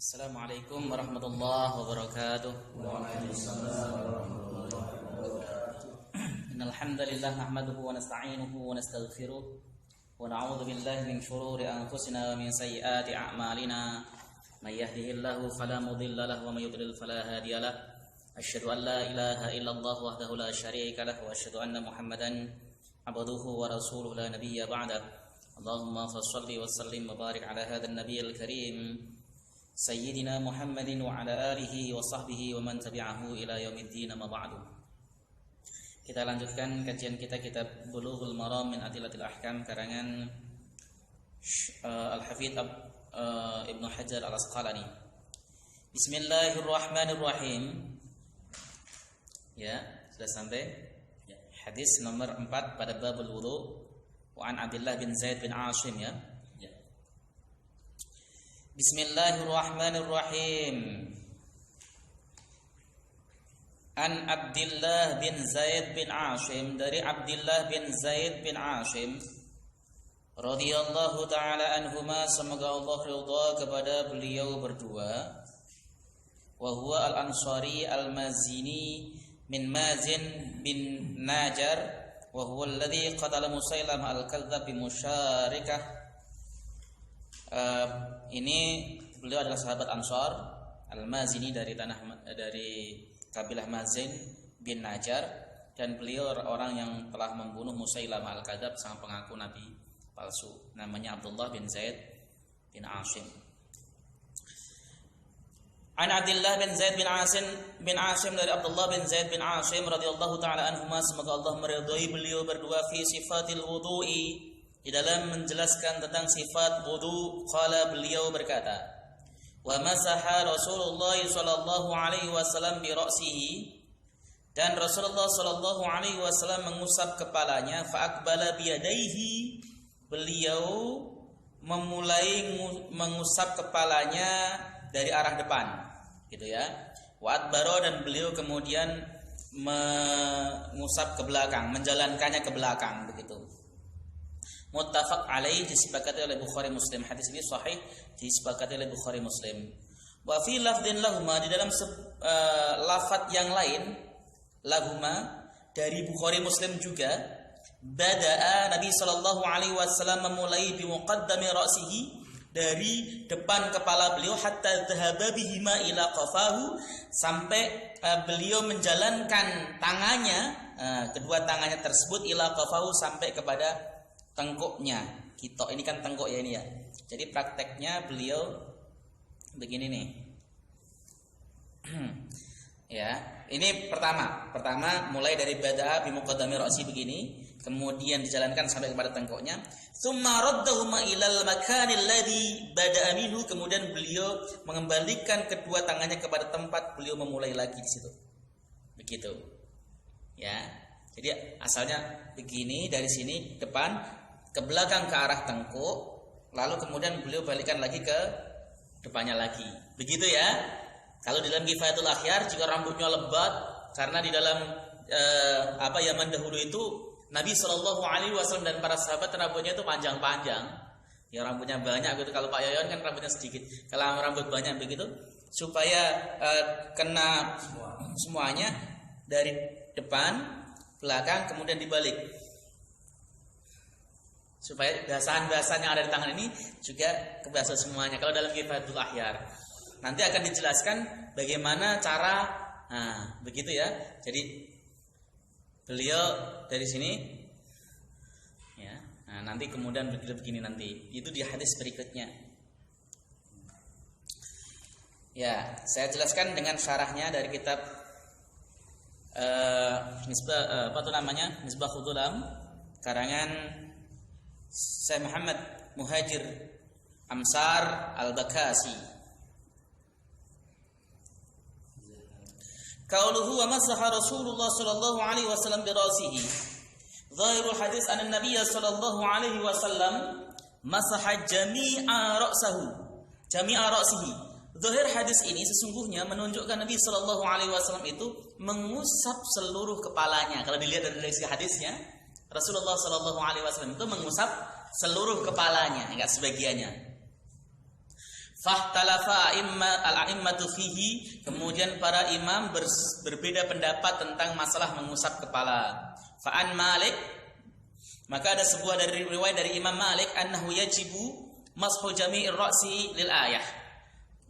Assalamualaikum warahmatullahi wabarakatuh. Waalaikumsalam warahmatullahi wabarakatuh. Innal hamdalillah nahmaduhu wa nasta'inuhu wa nastaghfiruh wa na'udzu billahi min shururi anfusina wa min sayyiati a'malina. May yahdihillahu fala mudilla lahu wa may yudlil fala hadiya lahu. Asyhadu an la ilaha illallah wahdahu la syarika lahu wa asyhadu anna Muhammadan abduhu wa rasuluhu la nabiyya ba'da. Allahumma shalli wa sallim wa barik ala hadzal nabiyil karim Sayyidina Muhammadin wa ala alihi wa sahbihi wa man tabi'ahu ila yaumiddin ma ba'du. Kita lanjutkan kajian kita kitab Bulughul Maram min Adillatil Ahkam karangan Al-Hafidz Ibnu Hajar Al-Asqalani. Bismillahirrahmanirrahim. Ya, sudah sampai hadis nomor 4 pada babul wudu wa an Abdullah bin Zaid bin Asim ya. Bismillahirrahmanirrahim. An Abdullah bin Zaid bin Asim, dari Abdullah bin Zaid bin Asim radhiyallahu taala anhuma, semoga Allah ridha kepada beliau berdua. Wa huwa al-Ansari al-Mazini min Mazin bin Najar wa huwa alladhi qatala Musailam al-Kadzdzab bi musyarikah. Ini beliau adalah sahabat Ansar Al-Mazini dari kabilah Mazin bin Najar, dan beliau orang yang telah membunuh Musailam Al-Kadzdzab, sang pengaku nabi palsu, namanya Abdullah bin Zaid bin Asim. An Abdullah bin Zaid bin Asim dari Abdullah bin Zaid bin Asim radhiyallahu taala anhuma, semoga Allah meridhai beliau berdua, fi sifatil wudu'i, di dalam menjelaskan tentang sifat wudu. Qala, beliau berkata, wa masaha Rasulullah sallallahu alaihi wasallam bi ra'sihi, dan Rasulullah sallallahu alaihi wasallam mengusap kepalanya. Fa aqbala bi yadayhi, beliau memulai mengusap kepalanya dari arah depan, gitu ya. Wa adbaro, dan beliau kemudian mengusap ke belakang, menjalankannya ke belakang, begitu. Muttafaq alaih, disepakati oleh Bukhari Muslim. Hadis ini sahih, disepakati oleh Bukhari Muslim. Wa fi lafdhin lahuma, di dalam lafaz yang lain, lahuma dari Bukhari Muslim juga, bada'a, Nabi sallallahu alaihi wasallam memulai bi muqaddami ra'sihi, dari depan kepala beliau, hatta dhahaba bihima ila qafahu, sampai beliau menjalankan tangannya, kedua tangannya tersebut, ila qafahu, sampai kepada tengkuknya. Kita ini kan tengkuk ya ini ya. Jadi prakteknya beliau begini nih. Ya, ini pertama mulai dari bada'a bi muqaddami ra'si begini, kemudian dijalankan sampai kepada tengkuknya. Tsumma raddahuma ilal makanil ladzi bada'a minhu, kemudian beliau mengembalikan kedua tangannya kepada tempat beliau memulai lagi di situ. Begitu. Ya. Jadi asalnya begini, dari sini depan ke belakang ke arah tengkuk, lalu kemudian beliau balikan lagi ke depannya lagi. Begitu ya. Kalau di dalam Kifayatul Akhyar, jika rambutnya lebat, karena di dalam zaman dahulu itu Nabi Shallallahu alaihi wasallam dan para sahabat rambutnya itu panjang-panjang. Ya, rambutnya banyak gitu. Kalau Pak Yoyon kan rambutnya sedikit. Kalau rambut banyak begitu, supaya kena semuanya dari depan, belakang, kemudian dibalik, supaya bahasan-bahasan yang ada di tangan ini juga kebahasa semuanya. Kalau dalam Kifayatul Akhyar nanti akan dijelaskan bagaimana cara, begitu ya. Jadi beliau dari sini ya, nanti kemudian begini nanti, itu di hadis berikutnya. Ya, saya jelaskan dengan syarahnya dari kitab Misbahul Dhulam karangan Syekh Muhammad Muhajir Amsar Al-Bakasi. Qauluhu wa masaha Rasulullah sallallahu alaihi wasallam bi ra'sihi. Zahirul hadis anna Nabiy sallallahu alaihi wasallam masaha jami'a ra'sihi. Zahir hadis ini sesungguhnya menunjukkan Nabi sallallahu alaihi wasallam itu mengusap seluruh kepalanya. Kalau dilihat dari isi hadisnya, Rasulullah sallallahu alaihi wasallam itu mengusap seluruh kepalanya, enggak sebagiannya. Fahtalafa al-a'immatu fihi, kemudian para imam berbeda pendapat tentang masalah mengusap kepala. Fa'an Malik, maka ada sebuah dari riwayat dari Imam Malik annahu yajibu mashu jami'ir ra'si lil ayah.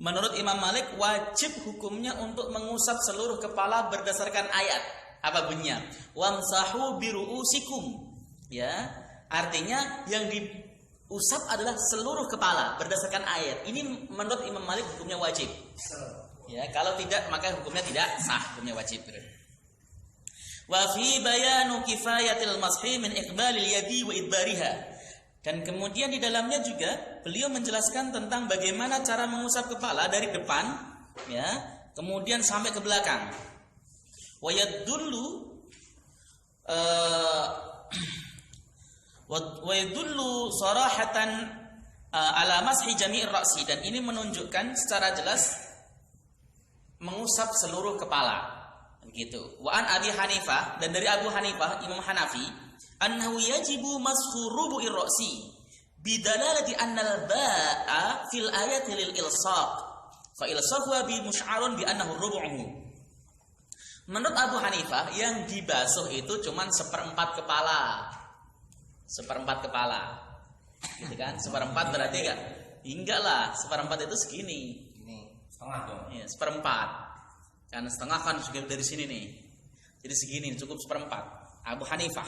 Menurut Imam Malik wajib hukumnya untuk mengusap seluruh kepala berdasarkan ayat. Apa bunyinya? Wamsahu biru'usikum. Ya, artinya yang diusap adalah seluruh kepala berdasarkan ayat. Ini menurut Imam Malik hukumnya wajib. Ya, kalau tidak maka hukumnya tidak sah, hukumnya wajib. Wa fi bayanu kifayatil mashi min iqbalil yadi wa idbariha. Dan kemudian di dalamnya juga beliau menjelaskan tentang bagaimana cara mengusap kepala dari depan, ya, kemudian sampai ke belakang. Wa yadullu sarahatan ala mashi jami'ir ra'si, dan ini menunjukkan secara jelas mengusap seluruh kepala. Begitu. Wa an Abi Hanifah, dan dari Abu Hanifah Imam Hanafi, annahu yajibu mashu rubu'ir ra'si bidalalati annal ba'a fil ayati lil ilsaq fa ilsaqwa bi musy'arun bi annahu rubu'uhu. Menurut Abu Hanifah yang dibasuh itu cuman 1/4 kepala. 1/4 kepala. Gitu kan? 1/4 berarti enggak lah, 1/4 itu segini. Ini setengah dong. Iya, 1/4. Karena setengah kan juga dari sini nih. Jadi segini cukup 1/4. Abu Hanifah.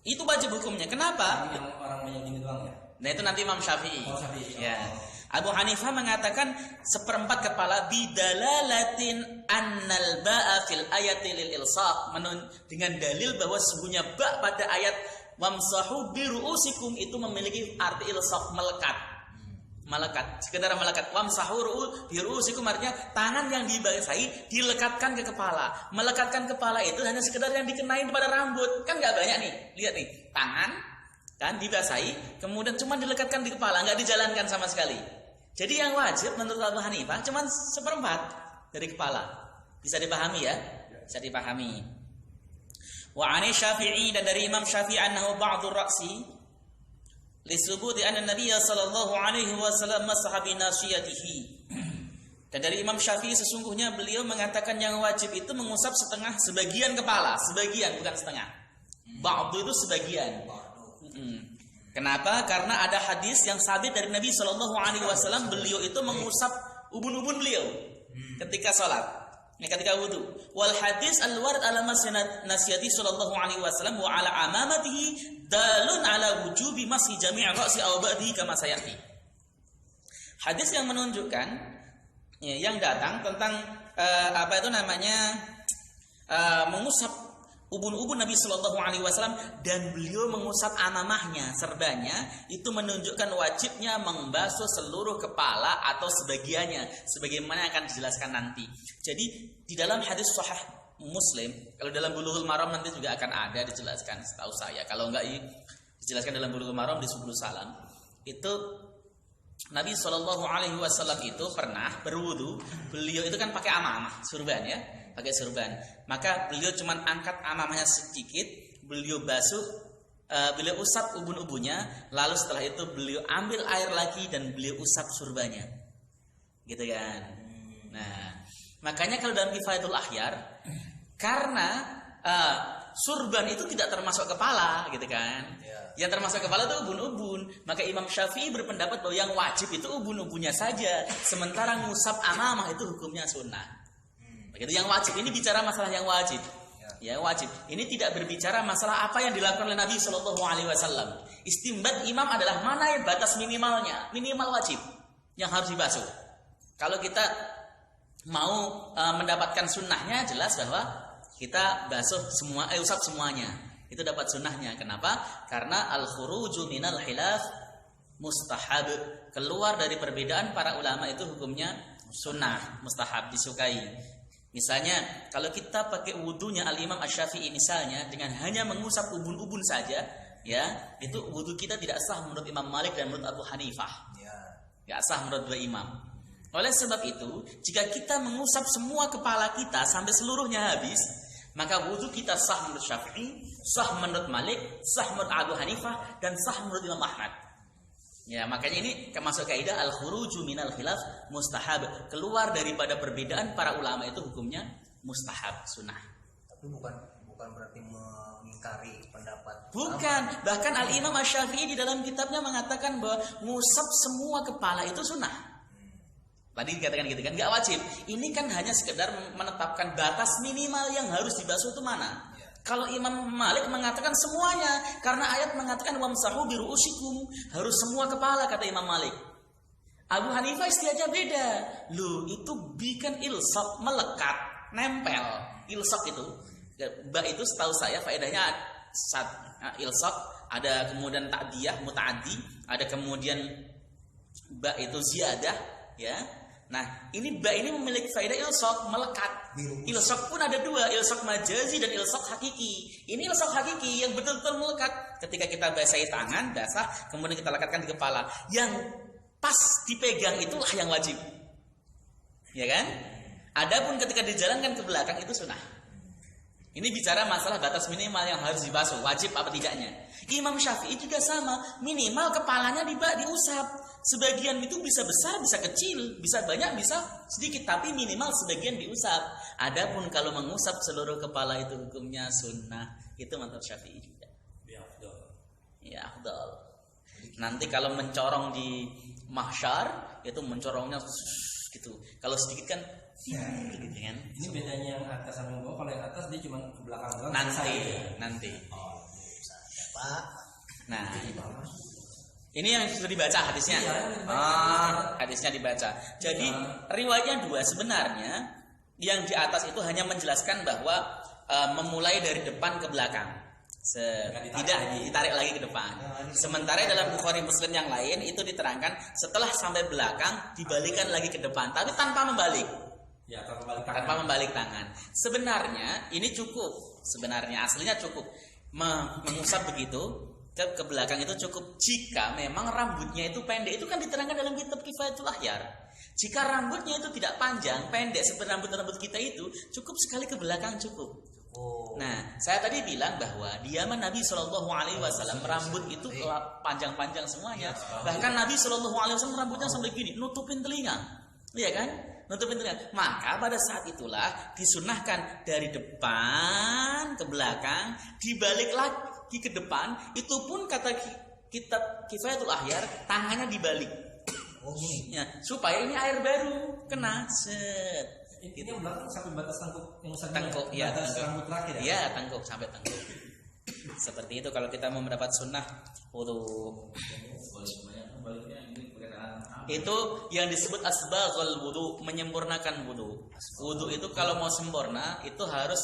Itu wajib hukumnya. Kenapa? Yang orang banyak gini doang ya. Nah, itu nanti Imam Syafi'i. Oh, Syafi'i. Ya. Abu Hanifah mengatakan 1/4 kepala bidalalatin annal ba'a fil ayati lil ilsaq, dengan dalil bahwa sesungguhnya ba pada ayat wamsahu biru'usikum itu memiliki arti ilsaq, melekat. Melekat, sekedar melekat. Wamsahu biru'usikum artinya tangan yang dibasahi dilekatkan ke kepala. Melekatkan kepala itu hanya sekedar yang dikenain pada rambut. Kan enggak banyak nih. Lihat nih, tangan kan dibasahi, kemudian cuma dilekatkan di kepala, enggak dijalankan sama sekali. Jadi yang wajib menurut Abu Hanifah cuma 1/4 dari kepala. Bisa dipahami ya? Bisa dipahami. Wa 'ani Syafi'i, dan dari Imam Syafi'i annahu ba'dhu ra'si lisubuti anna Nabiy sallallahu alaihi wasallam masaha bi nasiyatihi. Dan dari Imam Syafi'i sesungguhnya beliau mengatakan yang wajib itu mengusap sebagian kepala, sebagian bukan setengah. Ba'dhu itu sebagian. Kenapa? Karena ada hadis yang sabit dari Nabi Shallallahu Alaihi Wasallam, beliau itu mengusap ubun-ubun beliau ketika sholat, ketika wudhu. Wal hadis al-warid ala nasiyati Shallallahu Alaihi Wasallam wa ala amamatihi dalun ala wujubi masih jami' ra'si aw ba'dihi kama sayati. Hadis yang menunjukkan, ya, yang datang tentang mengusap ubun-ubun Nabi Shallallahu Alaihi Wasallam, dan beliau mengusap amamahnya, serbanya, itu menunjukkan wajibnya membasuh seluruh kepala atau sebagiannya, sebagaimana akan dijelaskan nanti. Jadi di dalam hadis Sahih Muslim, kalau dalam Bulughul Maram nanti juga akan ada dijelaskan, setahu saya. Kalau enggak dijelaskan dalam Bulughul Maram di Subul Salam, itu Nabi Shallallahu Alaihi Wasallam itu pernah berwudu, beliau itu kan pakai amamah, surban ya. Pakai surban, maka beliau cuma angkat amamahnya sedikit, beliau basuh, beliau usap ubun-ubunnya, lalu setelah itu beliau ambil air lagi dan beliau usap surbannya, gitu kan. Nah, makanya kalau dalam Kifayatul Akhyar, karena surban itu tidak termasuk kepala, gitu kan. Yang termasuk kepala itu ubun-ubun, maka Imam Syafi'i berpendapat bahwa yang wajib itu ubun-ubunnya saja, sementara ngusap amamah itu hukumnya sunnah. Begitu yang wajib. Ini bicara masalah yang wajib. Ya, wajib. Ini tidak berbicara masalah apa yang dilakukan oleh Nabi Shallallahu Alaihi Wasallam. Istimbat imam adalah mana yang batas minimalnya, minimal wajib yang harus dibasuh. Kalau kita mau mendapatkan sunnahnya, jelas bahwa kita basuh semua, usap semuanya. Itu dapat sunnahnya. Kenapa? Karena al-khuruju minal khilaf mustahab. Keluar dari perbedaan para ulama itu hukumnya sunnah, mustahab, disukai. Misalnya kalau kita pakai wudunya Al-Imam Asy-Syafi'i misalnya dengan hanya mengusap ubun-ubun saja, ya, itu wudu kita tidak sah menurut Imam Malik dan menurut Abu Hanifah. Tidak sah menurut dua imam. Oleh sebab itu, jika kita mengusap semua kepala kita sampai seluruhnya habis, maka wudu kita sah menurut Syafi'i, sah menurut Malik, sah menurut Abu Hanifah, dan sah menurut Imam Ahmad. Ya, makanya ini masuk kaidah al-khuruju minal khilaf mustahab. Keluar daripada perbedaan para ulama itu hukumnya mustahab, sunnah. Tapi bukan berarti mengingkari pendapat. Bukan, bahkan Al-Imam Asy-Syafi'i di dalam kitabnya mengatakan bahwa ngusap semua kepala itu sunnah. Tadi dikatakan gitu kan, nggak wajib. Ini kan hanya sekedar menetapkan batas minimal yang harus dibasuh itu mana. Kalau Imam Malik mengatakan semuanya, karena ayat mengatakan wamsahu biru'usikum, harus semua kepala kata Imam Malik. Abu Hanifah istilahnya beda. Lu itu bikin ilsaq, melekat, nempel. Ilsaq itu, ba itu setahu saya faedahnya ilsaq, ada kemudian ta'diyah, muta'addi, ada kemudian ba itu ziyadah, ya. Nah, ini ba ini memiliki faedah ilsaq, melekat. Ilsaq pun ada dua, ilsaq majazi dan ilsaq hakiki. Ini ilsaq hakiki yang betul-betul melekat. Ketika kita basahi tangan, basah, kemudian kita lekatkan di kepala. Yang pas dipegang itulah yang wajib. Ya kan? Adapun ketika dijalankan ke belakang itu sunnah. Ini bicara masalah batas minimal yang harus dibasuh, wajib apa tidaknya. Imam Syafi'i juga sama, minimal kepalanya diusap. Sebagian itu bisa besar, bisa kecil, bisa banyak, bisa sedikit, tapi minimal sebagian diusap. Adapun kalau mengusap seluruh kepala itu hukumnya sunnah. Itu mantap Syafi'i juga. Ya, afdal. Nanti kalau mencorong di mahsyar itu mencorongnya gitu. Kalau sedikit kan gitu kan. Ini bedanya yang atas sama yang bawah. Kalau yang atas dia cuma ke belakang doang. Nanti. Oh, Pak. Nah, ini yang sudah dibaca hadisnya. Hadisnya dibaca. Jadi riwayatnya dua sebenarnya. Yang di atas itu hanya menjelaskan bahwa memulai dari depan ke belakang. Tidak ditarik lagi ke depan. Sementara dalam Bukhari Muslim yang lain itu diterangkan setelah sampai belakang dibalikan lagi ke depan, tapi tanpa membalik. Ya, tanpa membalik tangan. Sebenarnya ini cukup. Sebenarnya aslinya cukup. Mengusap begitu ke belakang itu cukup jika memang rambutnya itu pendek. Itu kan diterangkan dalam kitab Kifayatul Akhyar. Jika rambutnya itu tidak panjang, pendek seperti rambut kita itu, cukup sekali ke belakang cukup. Nah, saya tadi bilang bahwa diaman Nabi SAW rambut itu panjang-panjang semuanya. Bahkan Nabi SAW rambutnya sampai gini, nutupin telinga. Iya kan? Nutupin telinga. Maka pada saat itulah disunahkan dari depan ke belakang, dibalik lagi ke depan. Itu pun kata kitab Kifayatul Akhyar, tangannya dibalik. Ya, supaya ini air baru kena set. Ini yang belakang sampai batas tengkuk, ya, batas tengkuk. rambut terakhir ya. Iya, tengkuk sampai tengkuk. Seperti itu kalau kita mau mendapat sunnah wudu. Itu yang disebut asbaghul wudu, menyempurnakan wudu. Wudu itu kalau mau sempurna itu harus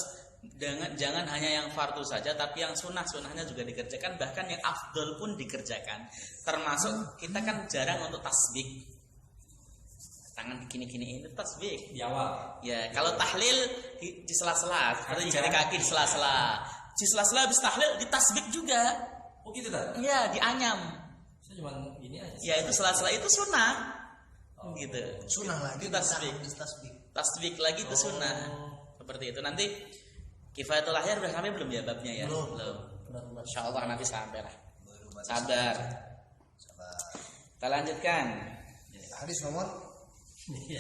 jangan hanya yang fardu saja, tapi yang sunnahnya juga dikerjakan, bahkan yang afdal pun dikerjakan. Termasuk kita kan jarang untuk tasbih. Tangan gini-gini itu tasbih Di awal. ya. Kalau tahlil di sela-sela, seperti jari kaki di sela-sela. Di sela-sela habis tahlil ditasbih juga. Oh gitu kan? Iya, dianyam. Saya cuma ini aja. Ya itu sela-sela itu sunnah. Gitu. Sunnah lagi tasbih. Tasbih lagi itu sunnah. Seperti itu. Nanti Kifayatul Akhyar udah sampai belum ya babnya ya? Belum. Insyaallah nanti sampai lah. Sabar. Kita lanjutkan. Hadis nomor ini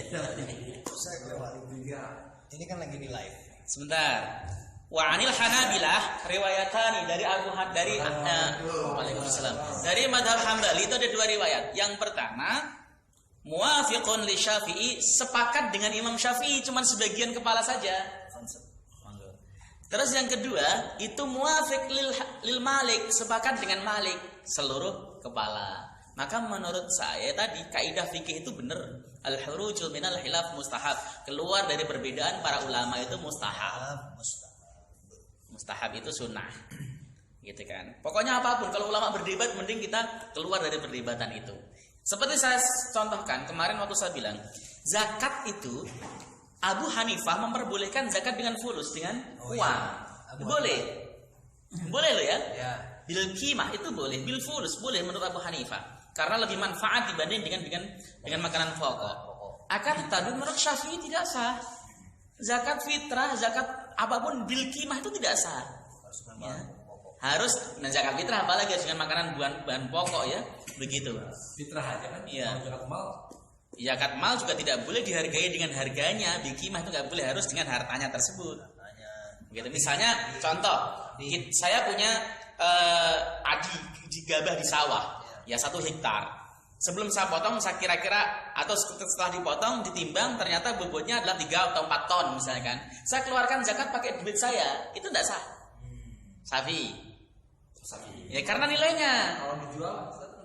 kan lagi di live. Sebentar. Wa anil Hanabilah riwayatani dari Waalaikumsalam. Dari mazhab Hambali itu ada dua riwayat. Yang pertama, muwafiqun li Syafi'i, sepakat dengan Imam Syafi'i, cuman sebagian kepala saja. Terus yang kedua, itu muwafiq lil Malik, sepakat dengan Malik, seluruh kepala. Maka menurut saya tadi kaidah fikih itu benar. Al-hurujul minal khilaf mustahab. Keluar dari perbedaan para ulama itu mustahab. Mustahab itu sunnah. Gitu kan. Pokoknya apapun kalau ulama berdebat mending kita keluar dari perdebatan itu. Seperti saya contohkan kemarin waktu saya bilang, zakat itu Abu Hanifah memperbolehkan zakat dengan fulus, dengan uang. Boleh. Boleh loh ya? Bil qimah itu boleh, bil fulus boleh menurut Abu Hanifah. Karena lebih manfaat dibanding dengan makanan pokok. Akan tetapi menurut Syafi'i tidak sah. Zakat fitrah, zakat apapun bil qimah itu tidak sah. Ya. Harus zakat fitrah apalagi dengan makanan bahan pokok ya. begitu. Fitrah aja kan. Iya. Kalau zakat mal Zakat mal juga tidak boleh dihargai dengan harganya. Bikimah itu nggak boleh, harus dengan hartanya tersebut. Gitu. Misalnya contoh, saya punya padi di gabah di sawah, ya 1 hektar. Sebelum saya potong, saya kira-kira atau setelah dipotong ditimbang ternyata bobotnya adalah 3 atau 4 ton misalkan. Saya keluarkan zakat pakai duit saya, itu tidak sah. Safi. Ya karena nilainya. kalau dijual,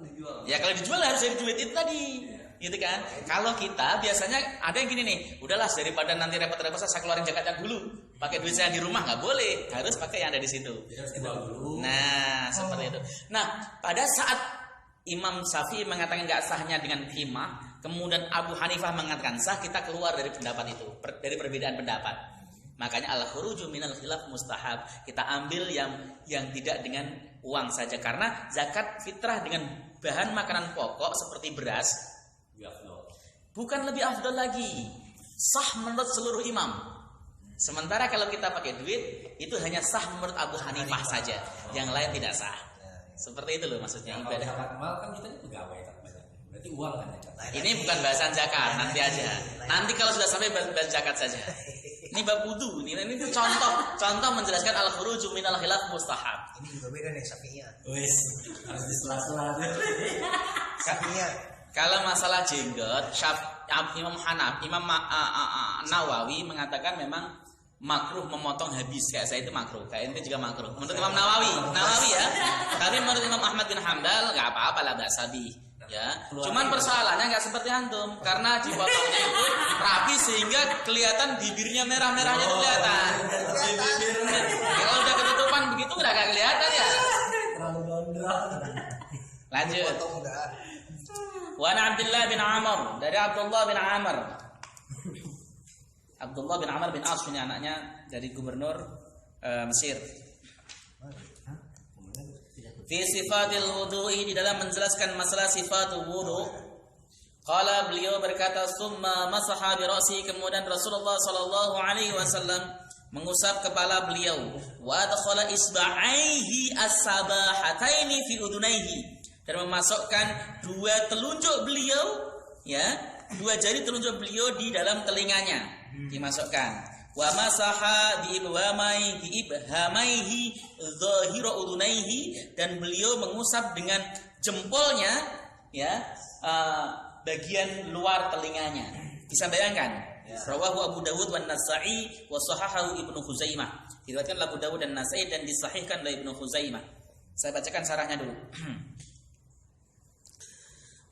dijual. Ya kalau dijual harus dari duit itu tadi. Gitu kan. Kalau kita biasanya ada yang gini nih, udahlah daripada nanti repot-repot saya keluarin zakatnya dulu. Pakai duit saya di rumah nggak boleh, harus pakai yang ada di situ. Harus dijual dulu. Nah, seperti itu. Nah, pada saat Imam Syafi'i mengatakan nggak sahnya dengan khimah, kemudian Abu Hanifah mengatakan sah, kita keluar dari pendapat itu, dari perbedaan pendapat. Makanya al-khuruju minal khilaf mustahab. Kita ambil yang tidak dengan uang saja, karena zakat fitrah dengan bahan makanan pokok seperti beras bukan lebih afdal lagi, sah menurut seluruh imam. Sementara kalau kita pakai duit itu hanya sah menurut Abu Hanifah saja, yang lain tidak sah. Seperti itu loh maksudnya Kalau ibadah. zakat mal kan kita pegawai tak banyak. Berarti uang kan zakat. Ini bukan bahasan zakat, nanti aja. Nanti kalau sudah sampai bahas zakat saja. Ini bab wudu, ini itu contoh menjelaskan al-khuruju minal khilaf mustahab. Ini juga beda nih Syafi'iyah. Wis, harus disela-sela. Syafi'iyah. Kalau masalah jenggot, Imam Nawawi mengatakan memang makruh memotong habis, kayak saya itu makruh, kayak itu juga makruh. Menurut Imam Nawawi ya. Tapi menurut Imam Ahmad bin Hanbal nggak apa-apa lah, nggak sabi. Ya, cuman persoalannya nggak seperti antum, karena dipotongnya itu rapi sehingga kelihatan bibirnya merah-merahnya itu kelihatan. Kalau udah ketutupan begitu udah nggak kelihatan ya. Terlalu gondrong. Lanjut. Potong udah. Wa Abdullah bin Amr, dari Abdullah bin Amr. Abdullah bin Amr bin As ini anaknya dari gubernur Mesir. Fi sifatil wudu'i, di dalam menjelaskan masalah sifatul wudu'. Qala, beliau berkata, summa masaha bi ra'si, kemudian Rasulullah sallallahu alaihi wasallam mengusap kepala beliau, wa adkhala isba'aihi as-sabahataini fi udunaihi, dan memasukkan 2 telunjuk beliau, ya, 2 jari telunjuk beliau di dalam telinganya, dimasukkan. Wa masaha bi ibhamaihi dhahira udunaihi, dan beliau mengusap dengan jempolnya, ya, bagian luar telinganya. Bisa bayangkan? Rawahu Abu Dawud wan Nasa'i wa sahahahu Ibnu Khuzaimah. Diriwayatkan Abu Dawud dan Nasa'i dan disahihkan oleh Ibnu Khuzaimah. Saya bacakan syarahnya dulu.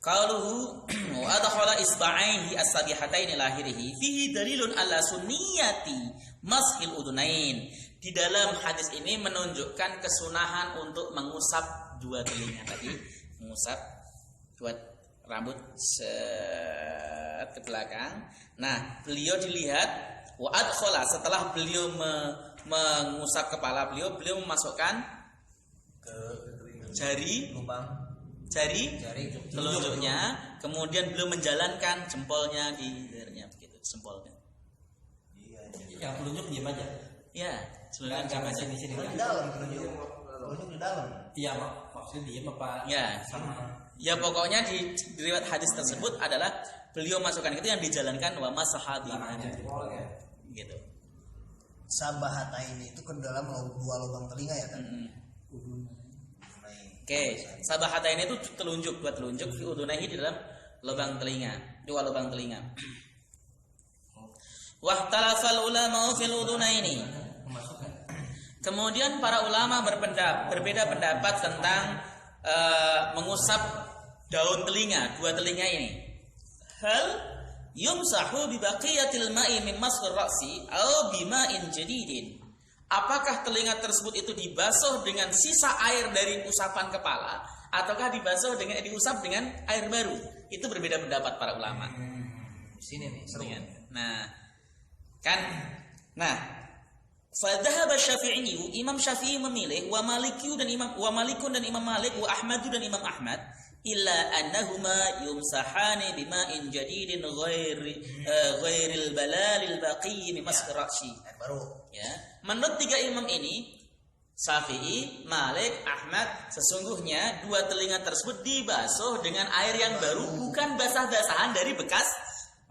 Qaluhu wa adkhala isba'aihi as-sabihataini lahirihi fihi dalilun ala sunniyati mashil udunain. Di dalam hadis ini menunjukkan kesunahan untuk mengusap 2 telinga tadi, mengusap 2 rambut ke belakang. Nah, beliau dilihat wa adkhala, setelah beliau mengusap kepala beliau memasukkan Ke jari lubang. jari telunjuknya, kemudian beliau menjalankan jempolnya di lehernya begitu, jempolnya. Iya. Yang telunjuk diam aja. Ya, sebenarnya Jangan aja. sini. Di dalam telunjuk. Telunjuk di dalam. Iya, maksudnya diam apa? Ya. Ya pokoknya di riwayat hadis tersebut adalah beliau masukkan itu yang dijalankan wa masahabi gitu. Sabahataini itu ke dalam 2 lubang telinga ya kan? Oke, sabahataini itu telunjuk, 2 telunjuk fi udunaihi, di dalam lubang telinga, 2 lubang telinga. Wahtalafal ulama fil udunaini. Kemudian para ulama berbeda pendapat tentang mengusap daun telinga, 2 telinga ini. Hal yumsahu bi baqiyatil ma'i min masghir ra'si aw bima'in jadidin. Apakah telinga tersebut itu dibasuh dengan sisa air dari usapan kepala, ataukah dibasuh dengan diusap dengan air baru? Itu berbeda pendapat para ulama. Di sini nih, seru. Nah, fadhahaba Syafi'i, Imam Syafi'i memilih wa Malikun dan Imam Malik wa Ahmadu dan Imam Ahmad illa annahuma yumsahani bima'in jadidin ghairil balalil baqi min masghir ra'si. Baru. Ya, menurut 3 imam ini Syafi'i, Malik, Ahmad, sesungguhnya dua telinga tersebut dibasuh dengan air yang baru, bukan basah-basahan dari bekas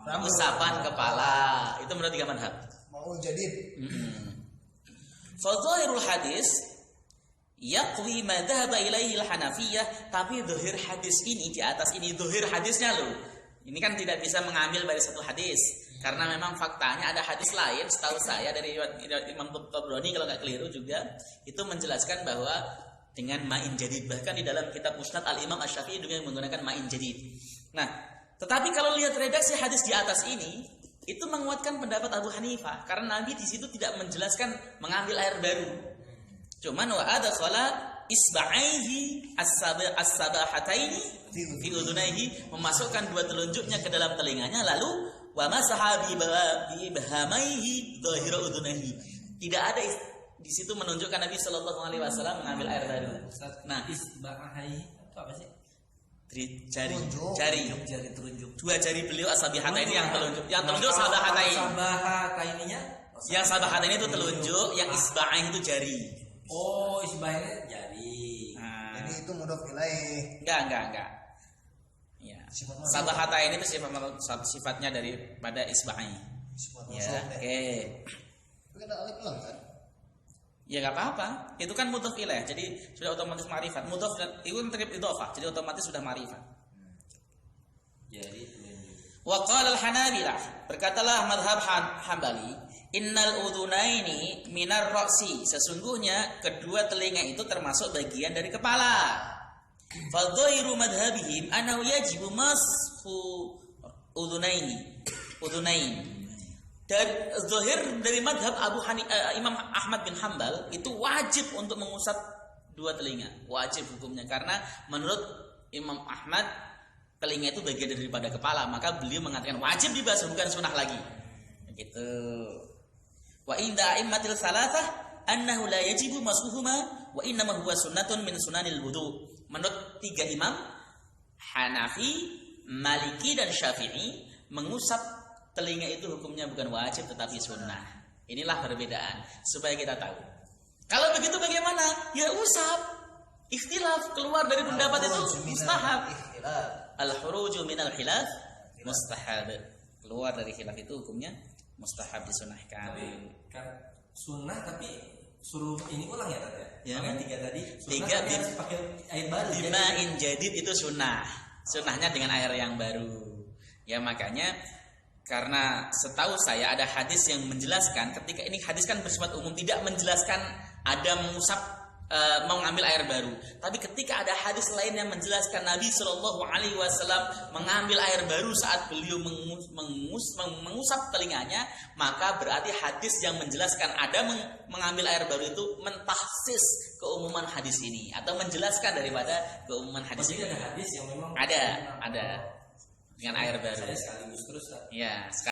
usapan kepala. Itu menurut tiga madhab. Mau jadid. Fadhahirul hadis yaqwi ma dhahaba ilaihi al-Hanafiyah, tapi zahir hadis ini di atas ini zahir hadisnya loh. Ini kan tidak bisa mengambil dari satu hadis karena memang faktanya ada hadis lain setahu saya dari Imam Tabrani kalau nggak keliru juga itu menjelaskan bahwa dengan ma'in jadid, bahkan di dalam kitab Musnad Al-Imam Asy-Syafi'i juga menggunakan ma'in jadid. Nah, tetapi kalau lihat redaksi hadis di atas ini itu menguatkan pendapat Abu Hanifah karena Nabi di situ tidak menjelaskan mengambil air baru. Cuman wa adkhala isba'aihi as-sabahataini fi udhunaihi, memasukkan dua telunjuknya ke dalam telinganya, lalu wa masaha bi bahamaihi dhahira udhunaihi. Tidak ada di situ menunjukkan Nabi Shallallahu alaihi wasallam mengambil air baru. Nah, isba'aihi itu apa sih? Jari telunjuk. Dua jari beliau as-sabihata ini yang telunjuk. Yang telunjuk sabahata ini. Sabahata ininya? Yang sabahata ini itu telunjuk, yang isba'ain itu jari. Oh, isba'ain jari. Nah, Jadi itu mudhof ilaih. enggak. Ya. Sabahata ini itu sifatnya daripada isba'ain. Sifat Ya, mausul, oke. Tapi kan alif lam kan? Ya nggak apa-apa. Itu kan mudhof ilaih, jadi sudah otomatis ma'rifat. Mudhof itu kan terkait idhofah, jadi otomatis sudah ma'rifat. Jari telunjuk. Wa qala al-Hanabilah, berkatalah madhab Hambali, innal udhunaini minar ra'si, sesungguhnya kedua telinga itu termasuk bagian dari kepala. Fa dhairu madhabihim annahu yajibu mashu udhunain. Dan zahir dari madhab Imam Ahmad bin Hambal itu wajib untuk mengusap dua telinga, wajib hukumnya, karena menurut Imam Ahmad telinga itu bagian daripada kepala, maka beliau mengatakan wajib dibasuh, bukan sunnah lagi. Begitu. Wa inda a'immatil salasah annahu la yajibu masuhuma wa innama huwa sunnatun min sunanil wudu. Menurut tiga imam Hanafi, Maliki dan Syafi'i, mengusap telinga itu hukumnya bukan wajib tetapi sunnah. Inilah perbedaan supaya kita tahu. Kalau begitu bagaimana? Ya usap. Ikhtilaf, keluar dari pendapat itu mustahab. Al-khuruju minal khilaf mustahab. Keluar dari khilaf itu hukumnya mustahab, disunahkan. Tapi kan sunnah tapi suruh ini ulang ya tadi. Ya. Pakai tiga tadi. Tiga tapi harus pakai air baru. Bima'in jadid itu sunnah. Sunnahnya dengan air yang baru. Ya makanya karena setahu saya ada hadis yang menjelaskan, ketika ini hadis kan bersifat umum, tidak menjelaskan ada mengusap mengambil air baru. Tapi ketika ada hadis lain yang menjelaskan Nabi Shallallahu Alaihi Wasallam mengambil air baru saat beliau mengusap telinganya, maka berarti hadis yang menjelaskan ada mengambil air baru itu mentahsis keumuman hadis ini atau menjelaskan daripada keumuman hadis ini. Ada hadis yang memang Ada dengan air baru. Saya sekaligus terus. Ya.